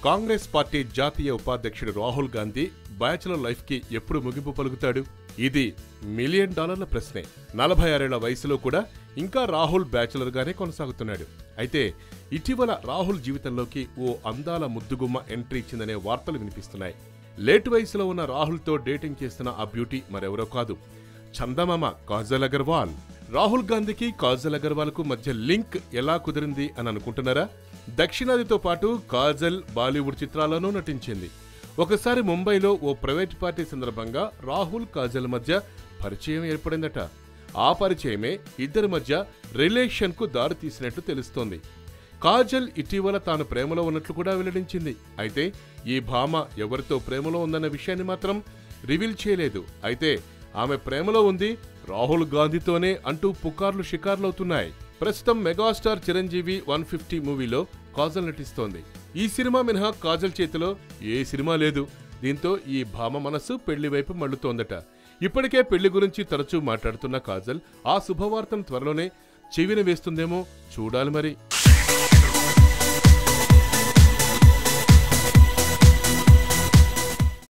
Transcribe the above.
Congress party జాతీయ ఉపాధ్యక్షుడు Rahul Gandhi bachelor life కి ఎప్పుడు ముగింపు పలుకుతాడు? ఇది $1 మిలియన్ ప్రశ్నే. 46 ఏళ్ల వయసులో కూడా ఇంకా రాహుల్ బ్యాచులర్ గానే కొనసాగుతున్నాడు. అయితే ఇటీవల రాహుల్ జీవితంలోకి ఓ అందాల ముద్దుగుమ్మ ఎంట్రీ ఇచ్చిందనే వార్తలు వినిపిస్తున్నాయి. లేటు వయసులో ఉన్న రాహుల్ తో డేటింగ్ చేస్తున్న ఆ బ్యూటీ మరెవరో కాదు, చందమామ కాజల్ అగర్వాల్. రాహుల్ గాంధీకి కాజల్ అగర్వాల్ కు మధ్య లింక్ ఎలా కుదిరింది అని అనుకుంటున్నారా? దక్షిణాదితో పాటు కాజల్ బాలీవుడ్ చిత్రాల్లోనూ నటించింది. ఒకసారి ముంబైలో ఓ ప్రైవేట్ పార్టీ సందర్భంగా రాహుల్ కాజల్ మధ్య పరిచయం ఏర్పడిందట. ఆ పరిచయమే ఇద్దరి మధ్య రిలేషన్ కు దారి తీసినట్లు తెలుస్తోంది. కాజల్ ఇటీవల తాను ప్రేమలో ఉన్నట్లు కూడా వెల్లడించింది. అయితే ఈ భామ ఎవరితో ప్రేమలో ఉందన్న విషయాన్ని మాత్రం రివీల్ చేయలేదు. అయితే ఆమె ప్రేమలో ఉంది రాహుల్ గాంధీతోనే అంటూ పుకార్లు షికార్లవుతున్నాయి. ప్రస్తుతం మెగాస్టార్ చిరంజీవి 150 మూవీలో కాజల్ నటిస్తోంది. ఈ సినిమా మినహా కాజల్ చేతిలో ఏ సినిమా లేదు. దీంతో ఈ భామ మనసు పెళ్లి వైపు మళ్లుతోందట. ఇప్పటికే పెళ్లి గురించి తరచూ మాట్లాడుతున్న కాజల్ ఆ శుభవార్తను త్వరలోనే చెవిన వేస్తుందేమో చూడాలి మరి.